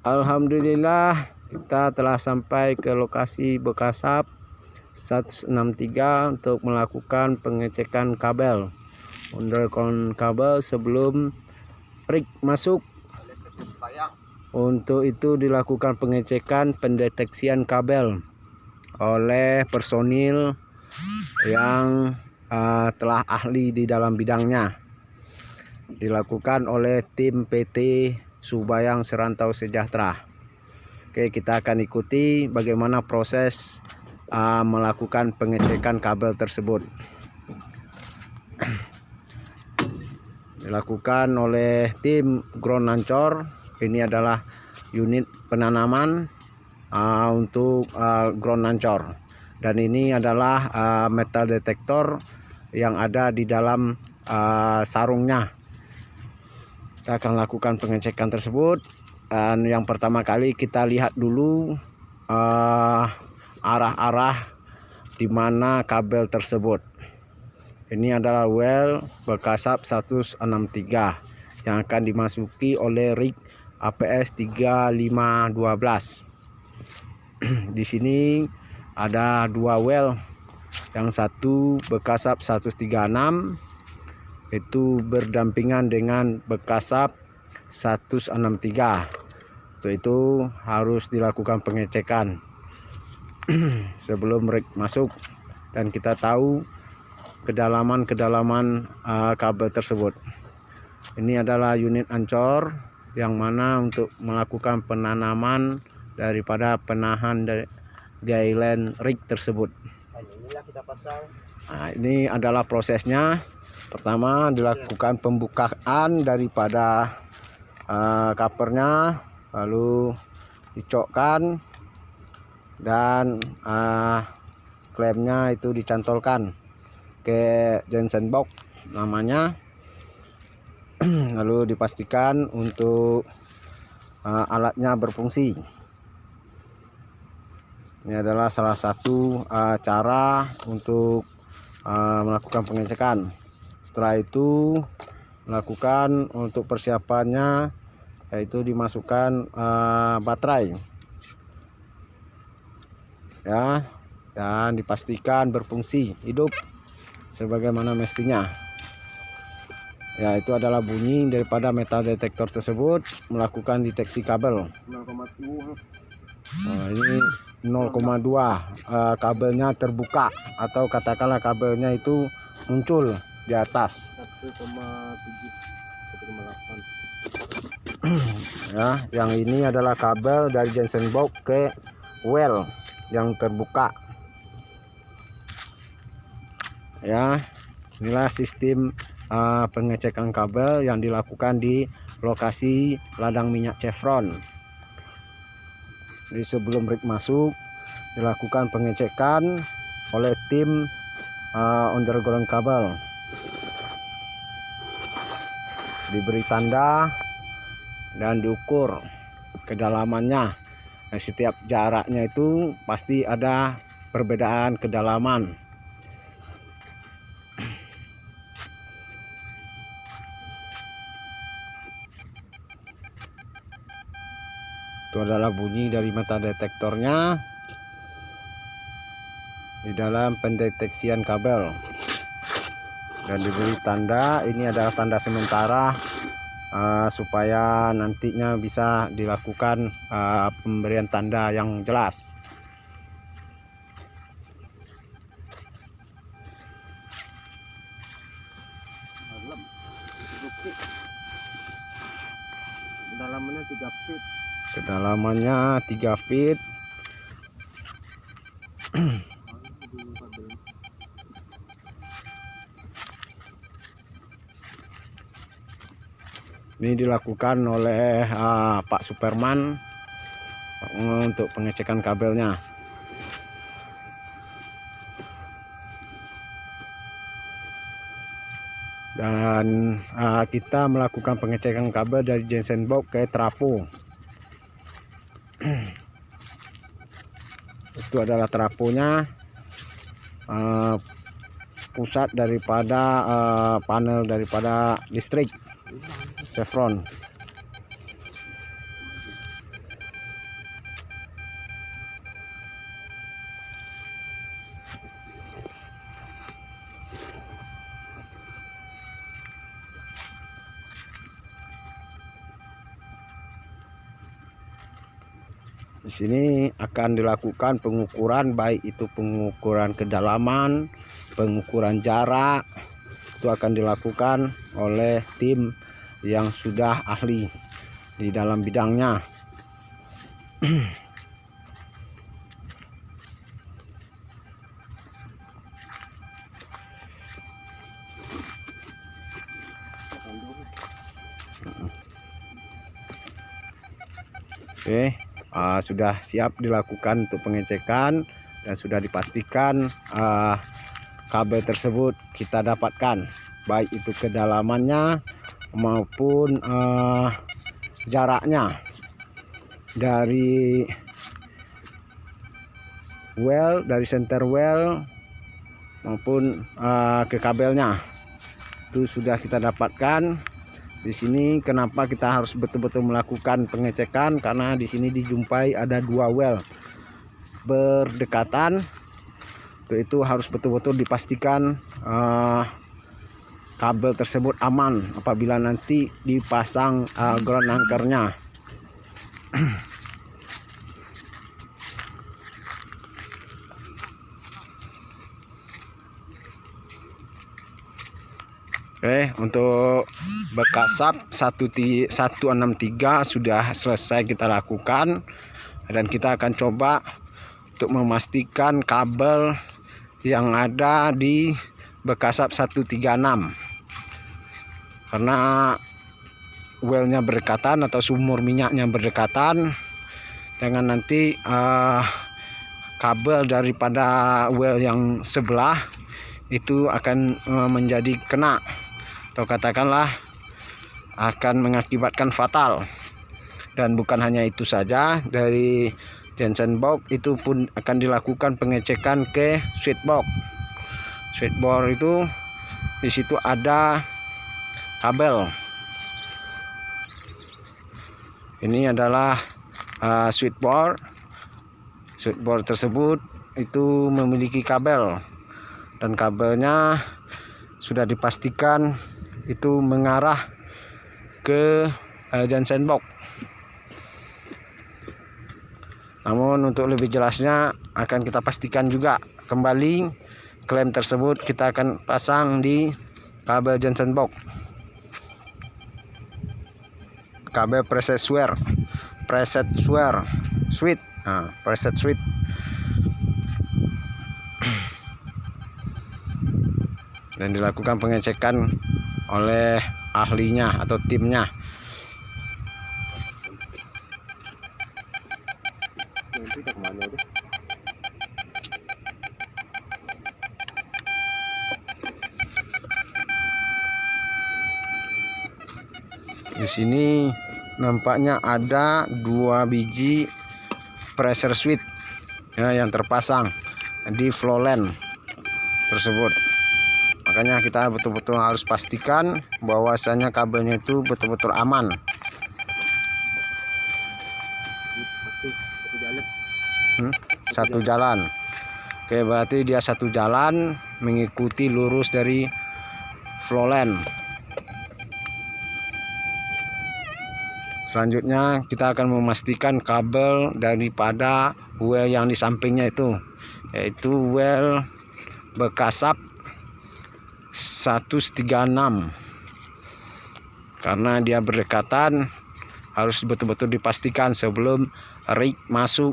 Alhamdulillah kita telah sampai ke lokasi Bekasap 163 untuk melakukan pengecekan kabel underground kabel sebelum rig masuk. Untuk itu dilakukan pengecekan pendeteksian kabel oleh personil yang telah ahli di dalam bidangnya, dilakukan oleh tim PT Subayang Serantau Sejahtera. Oke, kita akan ikuti bagaimana proses melakukan pengecekan kabel tersebut. Dilakukan oleh tim ground nancor. Ini adalah unit penanaman untuk ground nancor, dan ini adalah metal detektor yang ada di dalam sarungnya. Kita akan lakukan pengecekan tersebut, dan yang pertama kali kita lihat dulu arah-arah di mana kabel tersebut. Ini adalah well Bekasap 163 yang akan dimasuki oleh rig APS 3512. Di sini ada dua well, yang satu Bekasap 136 itu berdampingan dengan Bekasap 163. Untuk itu harus dilakukan pengecekan sebelum rig masuk, dan kita tahu kedalaman kabel tersebut. Ini adalah unit ancor yang mana untuk melakukan penanaman daripada penahan dari guideline rig tersebut. Nah, ini adalah prosesnya. Pertama dilakukan pembukaan daripada covernya, lalu dicokkan dan klemnya itu dicantolkan ke Johnson box namanya. Lalu dipastikan untuk alatnya berfungsi. Ini adalah salah satu cara untuk melakukan pengecekan. Setelah itu melakukan untuk persiapannya, yaitu dimasukkan baterai ya, dan dipastikan berfungsi hidup sebagaimana mestinya. Ya, itu adalah bunyi daripada metal detektor tersebut melakukan deteksi kabel. Nah, ini 0,2 kabelnya terbuka, atau katakanlah kabelnya itu muncul di atas. 1,7 ya, yang ini adalah kabel dari Johnson box ke well yang terbuka. Ya, inilah sistem pengecekan kabel yang dilakukan di lokasi ladang minyak Chevron. Jadi sebelum rig masuk dilakukan pengecekan oleh tim underground kabel, diberi tanda dan diukur kedalamannya. Nah, setiap jaraknya itu pasti ada perbedaan kedalaman. Itu adalah bunyi dari metal detektornya di dalam pendeteksian kabel, dan diberi tanda. Ini adalah tanda sementara supaya nantinya bisa dilakukan pemberian tanda yang jelas. Kedalamannya 3 feet. Ini dilakukan oleh Pak Superman untuk pengecekan kabelnya. Dan kita melakukan pengecekan kabel dari Johnson box ke trafo. Itu adalah trafonya, pusat daripada panel daripada listrik Chevron. Di sini akan dilakukan pengukuran, baik itu pengukuran kedalaman, pengukuran jarak, itu akan dilakukan oleh tim yang sudah ahli di dalam bidangnya. Oke, sudah siap dilakukan untuk pengecekan dan sudah dipastikan kabel tersebut kita dapatkan, baik itu kedalamannya maupun jaraknya dari well, dari center well maupun ke kabelnya, itu sudah kita dapatkan. Di sini kenapa kita harus betul-betul melakukan pengecekan, karena di sini dijumpai ada 2 well berdekatan. Itu harus betul-betul dipastikan kabel tersebut aman apabila nanti dipasang ground anchornya. Oke, untuk bekasap 163 sudah selesai kita lakukan, dan kita akan coba untuk memastikan kabel yang ada di bekasap 136, karena wellnya berdekatan atau sumur minyaknya berdekatan, dengan nanti kabel daripada well yang sebelah itu akan menjadi kena, atau katakanlah akan mengakibatkan fatal. Dan bukan hanya itu saja, dari Johnson box itu pun akan dilakukan pengecekan ke switchbox. Switchbox itu di situ ada kabel. Ini adalah switchbox. Switchbox tersebut itu memiliki kabel, dan kabelnya sudah dipastikan itu mengarah ke Johnson box. Namun untuk lebih jelasnya akan kita pastikan juga kembali klem tersebut kita akan pasang di kabel Johnson box, kabel preset switch, preset switch. Dan dilakukan pengecekan oleh ahlinya atau timnya. Di sini nampaknya ada 2 biji pressure switch ya, yang terpasang di flow line tersebut. Makanya kita betul-betul harus pastikan bahwasanya kabelnya itu betul-betul aman. Satu jalan. Oke, berarti dia satu jalan mengikuti lurus dari flow line. Selanjutnya kita akan memastikan kabel daripada well yang di sampingnya itu, yaitu well bekasap 136, karena dia berdekatan, harus betul-betul dipastikan sebelum rig masuk.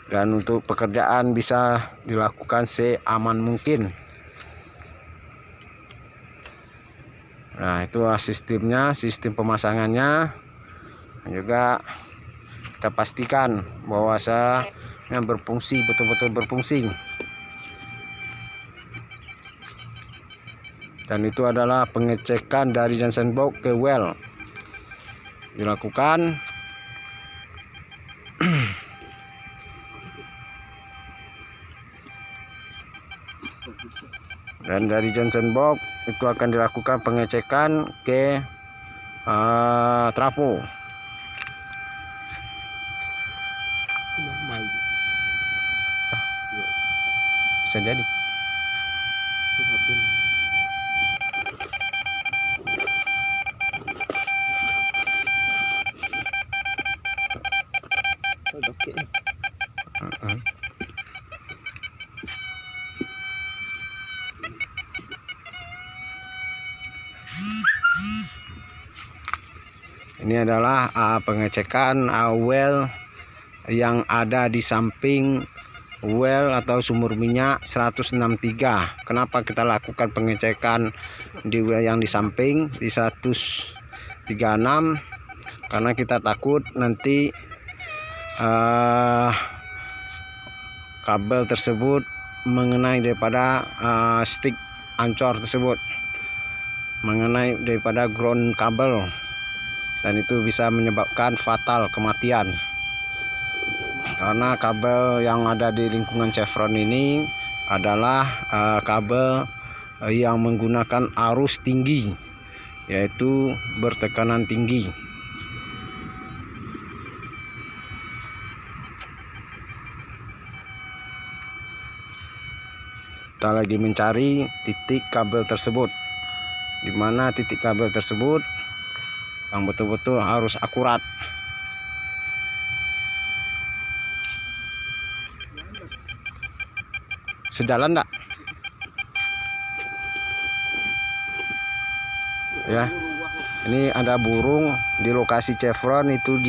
Dan untuk pekerjaan bisa dilakukan seaman mungkin. Nah, itulah sistemnya, sistem pemasangannya. Dan juga kita pastikan bahwasanya berfungsi, betul-betul berfungsi. Dan itu adalah pengecekan dari Johnson box ke well dilakukan. Dan dari Johnson box itu akan dilakukan pengecekan ke trafo. Bisa jadi. Ini adalah pengecekan well yang ada di samping well atau sumur minyak 163. Kenapa kita lakukan pengecekan di well yang di samping di 136? Karena kita takut nanti kabel tersebut mengenai daripada stick ancor tersebut, mengenai daripada ground kabel, dan itu bisa menyebabkan fatal kematian. Karena kabel yang ada di lingkungan chevron ini adalah kabel yang menggunakan arus tinggi, yaitu bertekanan tinggi. Kita lagi mencari titik kabel tersebut, di mana titik kabel tersebut yang betul-betul harus akurat. Sejalan enggak? Ya, ini ada burung di lokasi chevron itu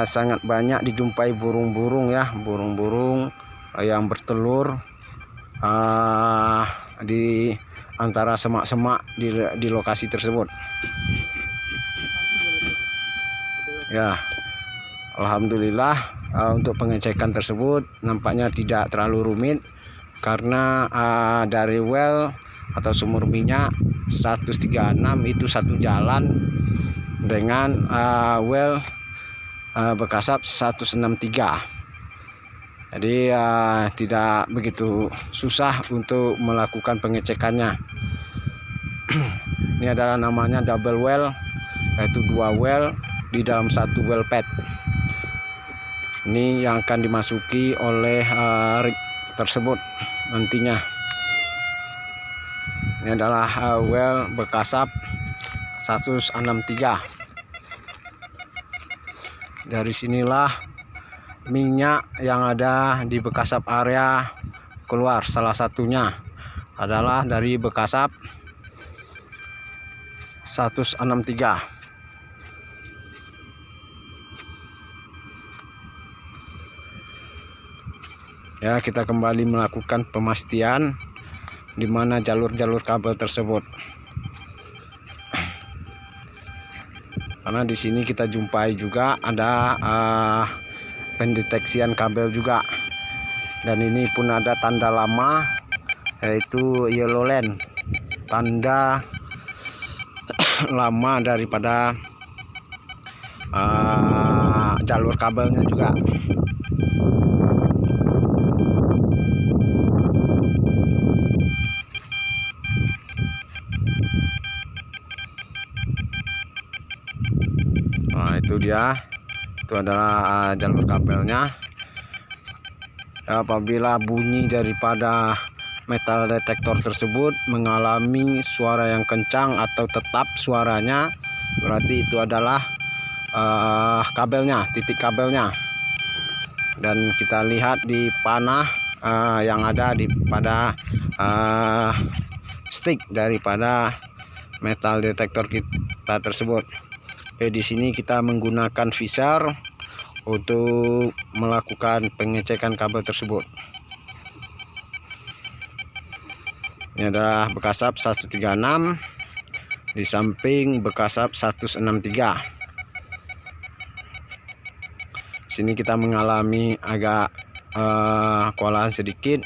sangat banyak dijumpai burung-burung ya, burung-burung yang bertelur di antara semak-semak di lokasi tersebut. Ya, alhamdulillah untuk pengecekan tersebut nampaknya tidak terlalu rumit, karena dari well atau sumur minyak 136 itu satu jalan dengan well bekasap 163. Jadi tidak begitu susah untuk melakukan pengecekannya. Ini adalah namanya double well, yaitu 2 well di dalam 1 well pad. Ini yang akan dimasuki oleh rig tersebut nantinya. Ini adalah well bekasap 163. Dari sinilah minyak yang ada di bekasap area keluar. Salah satunya adalah dari bekasap 163. Ya, kita kembali melakukan pemastian di mana jalur-jalur kabel tersebut. Karena di sini kita jumpai juga ada pendeteksian kabel juga, dan ini pun ada tanda lama, yaitu yellow line, tanda lama daripada jalur kabelnya juga. Nah, itu dia. Itu adalah jalur kabelnya. Apabila bunyi daripada metal detektor tersebut mengalami suara yang kencang atau tetap suaranya, berarti itu adalah kabelnya, titik kabelnya. Dan kita lihat di panah yang ada pada stick daripada metal detektor kita tersebut. Oke, di sini kita menggunakan visor untuk melakukan pengecekan kabel tersebut. Ini adalah bekasap 136 di samping bekasap 163. Sini kita mengalami agak kewalahan sedikit.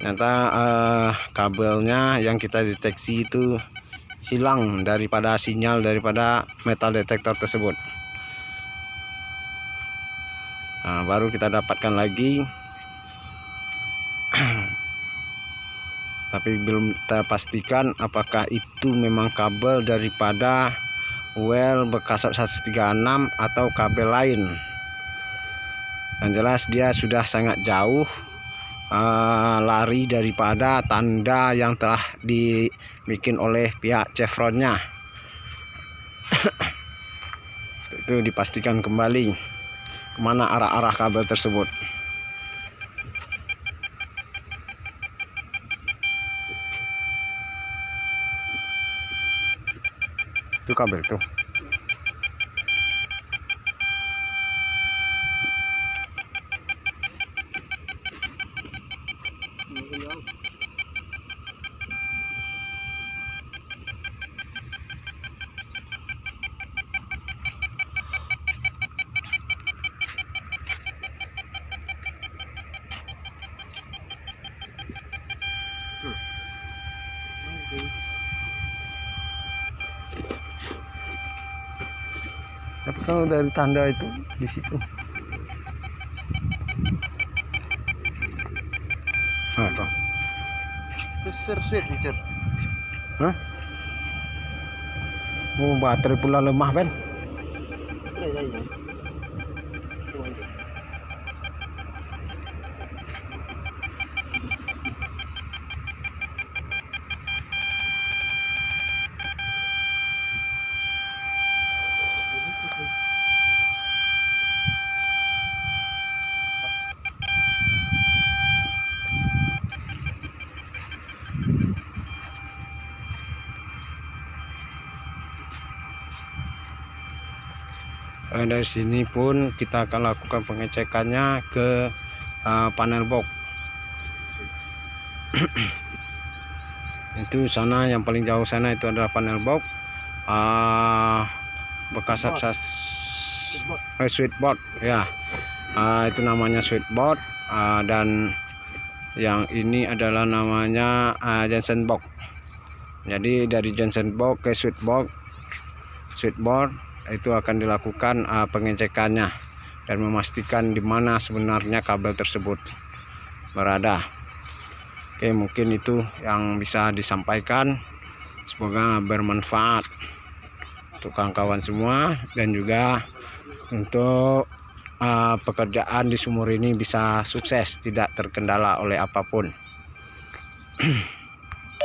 Ternyata kabelnya yang kita deteksi itu hilang daripada sinyal daripada metal detektor tersebut. Nah, baru kita dapatkan lagi. Tapi belum kita pastikan apakah itu memang kabel daripada well bekasap 136 atau kabel lain. Yang jelas dia sudah sangat jauh lari daripada tanda yang telah dibikin oleh pihak chevronnya. Itu dipastikan kembali. mana arah-arah kabel tersebut. Itu kabel tuh. Tapi kalau dari tanda itu di situ. Nah, toh. Besar sweet teacher. Hah? Oh, baterai pula lemah, Ben. Dari sini pun kita akan lakukan pengecekannya ke panel box. Itu sana yang paling jauh sana itu adalah panel box bekas switchboard ya. Itu namanya switchboard, dan yang ini adalah namanya Johnson box. Jadi dari Johnson box ke switchboard itu akan dilakukan pengecekannya dan memastikan di mana sebenarnya kabel tersebut berada. Oke, mungkin itu yang bisa disampaikan. Semoga bermanfaat untuk kawan-kawan semua, dan juga untuk pekerjaan di sumur ini bisa sukses, tidak terkendala oleh apapun.